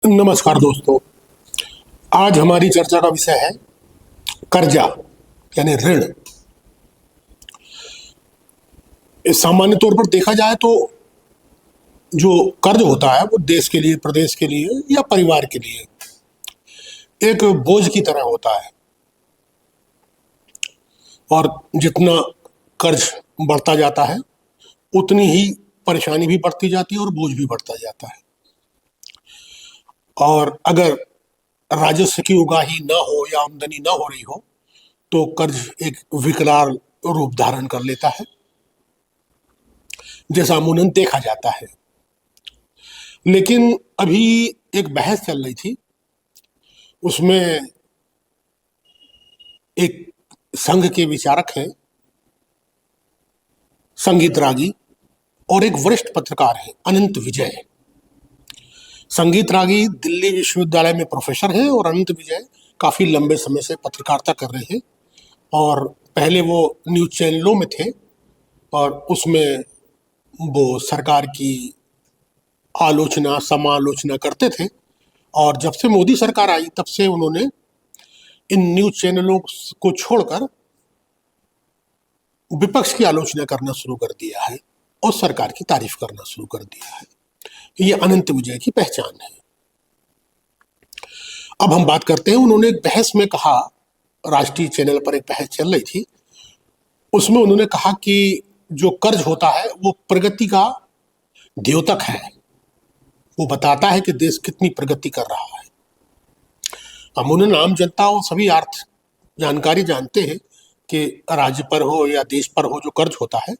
नमस्कार दोस्तों। आज हमारी चर्चा का विषय है कर्जा यानी ऋण। सामान्य तौर पर देखा जाए तो जो कर्ज होता है वो देश के लिए, प्रदेश के लिए या परिवार के लिए एक बोझ की तरह होता है। और जितना कर्ज बढ़ता जाता है उतनी ही परेशानी भी बढ़ती जाती है और बोझ भी बढ़ता जाता है। और अगर राजस्व की उगाही ना हो या आमदनी ना हो रही हो तो कर्ज एक विकराल रूप धारण कर लेता है, जैसा अमूमन देखा जाता है। लेकिन अभी एक बहस चल रही थी, उसमें एक संघ के विचारक हैं संगीत रागी और एक वरिष्ठ पत्रकार हैं अनंत विजय। संगीत रागी दिल्ली विश्वविद्यालय में प्रोफेसर हैं और अनंत विजय काफी लंबे समय से पत्रकारिता कर रहे हैं और पहले वो न्यूज चैनलों में थे और उसमें वो सरकार की आलोचना समालोचना करते थे। और जब से मोदी सरकार आई तब से उन्होंने इन न्यूज चैनलों को छोड़कर विपक्ष की आलोचना करना शुरू कर दिया है और सरकार की तारीफ करना शुरू कर दिया है। ये अनंत विजय की पहचान है। अब हम बात करते हैं, उन्होंने एक बहस में कहा, राष्ट्रीय चैनल पर एक बहस चल रही थी, उसमें उन्होंने कहा कि जो कर्ज होता है वो प्रगति का द्योतक है, वो बताता है कि देश कितनी प्रगति कर रहा है। अमूमन आम जनता और सभी अर्थ जानकारी जानते हैं कि राज्य पर हो या देश पर हो जो कर्ज होता है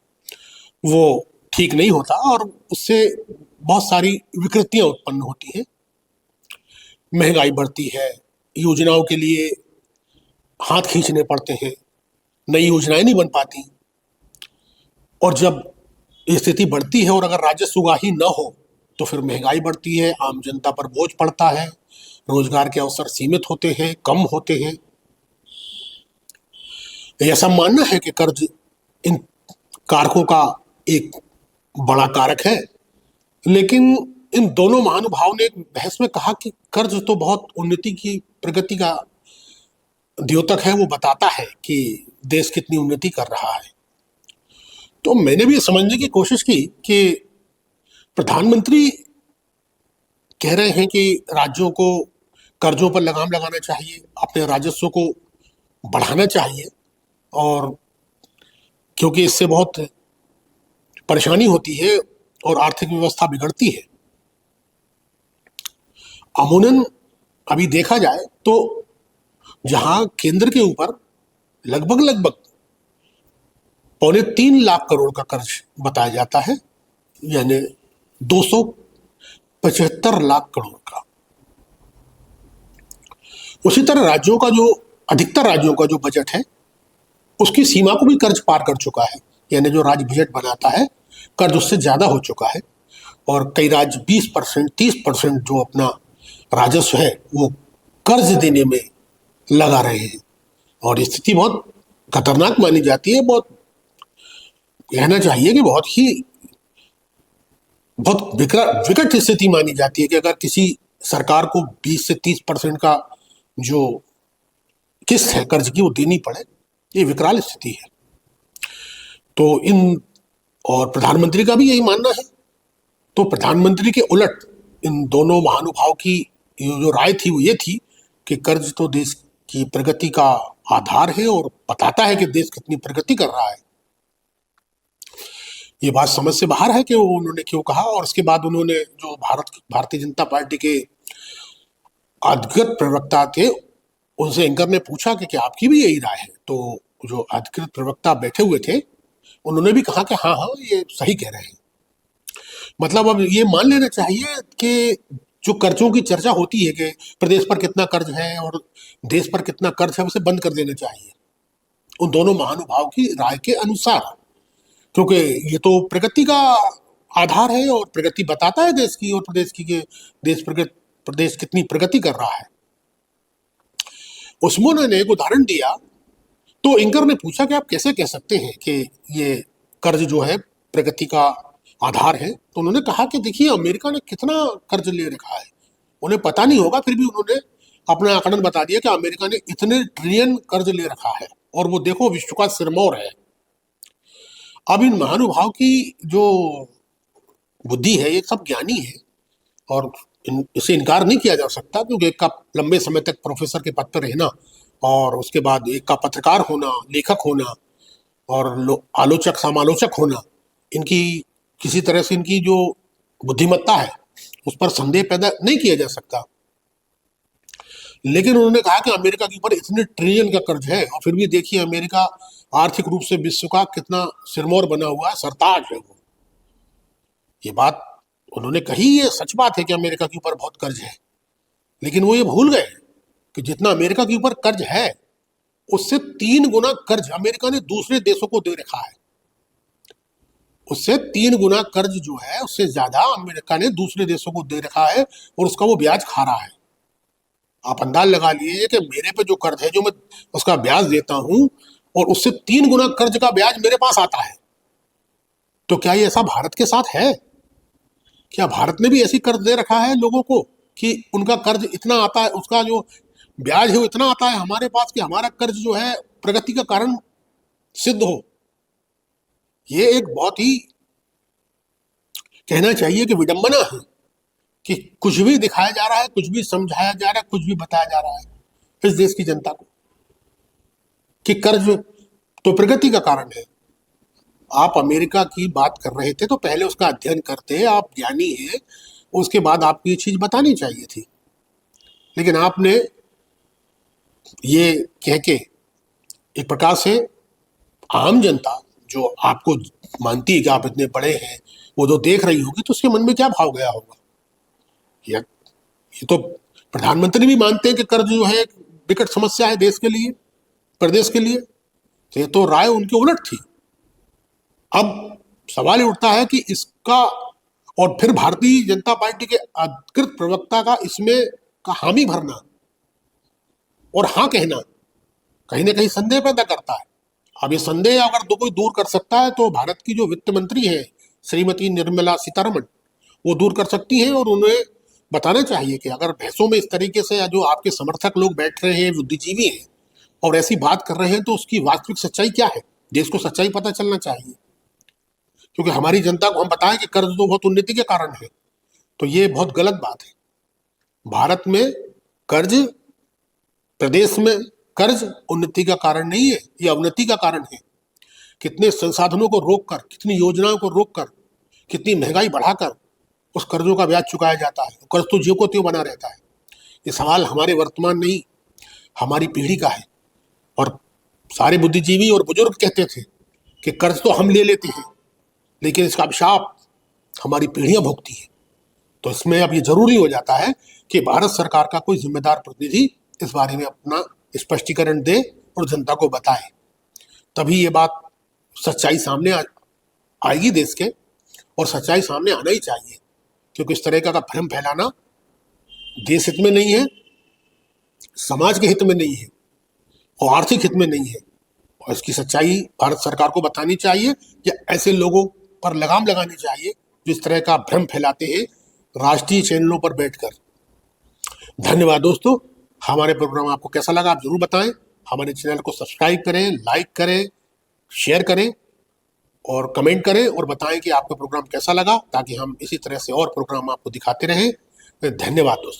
वो ठीक नहीं होता और उससे बहुत सारी विकृतियां उत्पन्न होती हैं। महंगाई बढ़ती है, योजनाओं के लिए हाथ खींचने पड़ते हैं, नई योजनाएं नहीं बन पाती। और जब ये स्थिति बढ़ती है और अगर राजस्व उगाही न हो तो फिर महंगाई बढ़ती है, आम जनता पर बोझ पड़ता है, रोजगार के अवसर सीमित होते हैं, कम होते हैं। ऐसा मानना है कि कर्ज इन कारकों का एक बड़ा कारक है। लेकिन इन दोनों महानुभाव ने एक बहस में कहा कि कर्ज तो बहुत उन्नति की, प्रगति का द्योतक है, वो बताता है कि देश कितनी उन्नति कर रहा है। तो मैंने भी समझने की कोशिश की कि प्रधानमंत्री कह रहे हैं कि राज्यों को कर्जों पर लगाम लगाना चाहिए, अपने राजस्व को बढ़ाना चाहिए, और क्योंकि इससे बहुत परेशानी होती है और आर्थिक व्यवस्था बिगड़ती है। अमूमन अभी देखा जाए तो जहां केंद्र के ऊपर लगभग 3.25 लाख करोड़ का कर्ज बताया जाता है, यानी 275 लाख करोड़ का, उसी तरह राज्यों का जो अधिकतर राज्योों का जो बजट है उसकी सीमा को भी कर्ज पार कर चुका है। यानी जो राज्य बजट बनाता है कर्ज उससे ज्यादा हो चुका है और कई राज्य 20%, 30% जो अपना राजस्व है वो कर्ज देने में लगा रहे हैं। और स्थिति बहुत खतरनाक मानी जाती है, बहुत कहना चाहिए कि बहुत विकट स्थिति मानी जाती है कि अगर किसी सरकार को 20 से 30% का जो किस्त है कर्ज की वो देनी पड़े, ये विकराल स्थिति है। तो और प्रधानमंत्री का भी यही मानना है। तो प्रधानमंत्री के उलट इन दोनों महानुभाव की जो राय थी वो ये थी कि कर्ज तो देश की प्रगति का आधार है और बताता है कि देश कितनी प्रगति कर रहा है। ये बात समझ से बाहर है कि उन्होंने क्यों कहा। और उसके बाद उन्होंने जो भारतीय जनता पार्टी के अधिकृत प्रवक्ता थे उनसे एंकर ने पूछा कि क्या आपकी भी यही राय है। तो जो अधिकृत प्रवक्ता बैठे हुए थे उन्होंने भी कहा कि हाँ हाँ ये सही कह रहे हैं। मतलब अब ये मान लेना चाहिए कि जो कर्जों की चर्चा होती है कि प्रदेश पर कितना कर्ज है और देश पर कितना कर्ज है, उसे बंद कर देना चाहिए उन दोनों महानुभाव की राय के अनुसार, क्योंकि ये तो प्रगति का आधार है और प्रगति बताता है देश की और प्रदेश की कि प्रदेश कितनी प्रगति कर रहा है। उसमें उन्होंने एक उदाहरण दिया। तो एंकर ने पूछा कि आप कैसे कह सकते हैं कि ये कर्ज जो है प्रगति का आधार है। तो उन्होंने कहा कि देखिए अमेरिका ने कितना कर्ज ले रखा है, उन्हें पता नहीं होगा, फिर भी उन्होंने अपना आंकड़न बता दिया कि अमेरिका ने इतने ट्रिलियन कर्ज ले रखा है और वो देखो विश्व का सिरमौर है। अब इन महानुभाव की जो बुद्धि है, ये सब ज्ञानी है और इसे इनकार नहीं किया जा सकता, क्योंकि एक का लंबे समय तक प्रोफेसर के पद पर रहना और उसके बाद एक का पत्रकार होना, लेखक होना और आलोचक समालोचक होना, इनकी किसी तरह से इनकी जो बुद्धिमत्ता है उस पर संदेह पैदा नहीं किया जा सकता। लेकिन उन्होंने कहा कि अमेरिका के ऊपर इतने ट्रिलियन का कर्ज है और फिर भी देखिए अमेरिका आर्थिक रूप से विश्व का कितना सिरमौर बना हुआ है, सरताज है वो। ये बात उन्होंने कही, ये सच बात है कि अमेरिका के ऊपर बहुत कर्ज है, लेकिन वो ये भूल गए कि जितना अमेरिका के ऊपर कर्ज है उससे 3 गुना कर्ज अमेरिका ने दूसरे देशों को दे रखा है। उससे 3 गुना कर्ज जो है उससे ज्यादा अमेरिका ने दूसरे देशों को दे रखा है और उसका वो ब्याज खा रहा है। आप अंदाज लगा लीजिए कि मेरे पे जो कर्ज है, जो मैं उसका ब्याज देता हूं, और उससे 3 गुना कर्ज का ब्याज मेरे पास आता है। तो क्या ये ऐसा भारत के साथ है? क्या भारत ने भी ऐसी कर्ज दे रखा है लोगों को कि उनका कर्ज इतना आता है, उसका जो ब्याज है वो इतना आता है हमारे पास कि हमारा कर्ज जो है प्रगति का कारण सिद्ध हो? ये एक बहुत ही कहना चाहिए कि विडंबना है कि कुछ भी दिखाया जा रहा है, कुछ भी समझाया जा रहा है, कुछ भी बताया जा रहा है इस देश की जनता को कि कर्ज तो प्रगति का कारण है। आप अमेरिका की बात कर रहे थे तो पहले उसका अध्ययन करते, आप ज्ञानी हैं, उसके बाद आपको ये चीज बतानी चाहिए थी। लेकिन आपने ये कह के एक प्रकार से आम जनता जो आपको मानती है कि आप इतने बड़े हैं, वो जो देख रही होगी तो उसके मन में क्या भाव गया होगा? ये तो प्रधानमंत्री भी मानते हैं कि कर्ज जो है एक विकट समस्या है देश के लिए, प्रदेश के लिए। तो ये तो राय उनकी उलट थी। अब सवाल ये उठता है कि इसका, और फिर भारतीय जनता पार्टी के अधिकृत प्रवक्ता का इसमें का हामी भरना और हाँ कहना कहीं ना कहीं संदेह पैदा करता है। अब ये संदेह अगर कोई दूर कर सकता है तो भारत की जो वित्त मंत्री है श्रीमती निर्मला सीतारमण, वो दूर कर सकती हैं और उन्हें बताना चाहिए कि अगर बहसों में इस तरीके से जो आपके समर्थक लोग बैठ रहे हैं, बुद्धिजीवी हैं और ऐसी बात कर रहे हैं, तो उसकी वास्तविक सच्चाई क्या है, देश को सच्चाई पता चलना चाहिए। क्योंकि हमारी जनता को हम बताएं कि कर्ज तो बहुत उन्नति के कारण है, तो ये बहुत गलत बात है। भारत में कर्ज, प्रदेश में कर्ज उन्नति का कारण नहीं है, ये अवनति का कारण है। कितने संसाधनों को रोककर, कितनी योजनाओं को रोककर, कितनी महंगाई बढ़ाकर उस कर्जों का ब्याज चुकाया जाता है। कर्ज तो ज्यों को त्यों बना रहता है। ये सवाल हमारे वर्तमान नहीं, हमारी पीढ़ी का है। और सारे बुद्धिजीवी और बुजुर्ग कहते थे कि कर्ज तो हम ले लेते हैं, लेकिन इसका अभिशाप हमारी पीढ़ियां भुगती है। तो इसमें अब ये जरूरी हो जाता है कि भारत सरकार का कोई जिम्मेदार प्रतिनिधि इस बारे में अपना स्पष्टीकरण दे और जनता को बताए, तभी ये बात सच्चाई सामने आएगी देश के, और सच्चाई सामने आना ही चाहिए। क्योंकि इस तरह का भ्रम फैलाना देश हित में नहीं है, समाज के हित में नहीं है और आर्थिक हित में नहीं है। और इसकी सच्चाई भारत सरकार को बतानी चाहिए या ऐसे लोगों पर लगाम लगानी चाहिए जो इस तरह का भ्रम फैलाते हैं राष्ट्रीय चैनलों पर बैठकर। धन्यवाद दोस्तों, हमारे प्रोग्राम आपको कैसा लगा आप जरूर बताएं। हमारे चैनल को सब्सक्राइब करें, लाइक करें, शेयर करें और कमेंट करें और बताएं कि आपका प्रोग्राम कैसा लगा, ताकि हम इसी तरह से और प्रोग्राम आपको दिखाते रहें। धन्यवाद दोस्तों।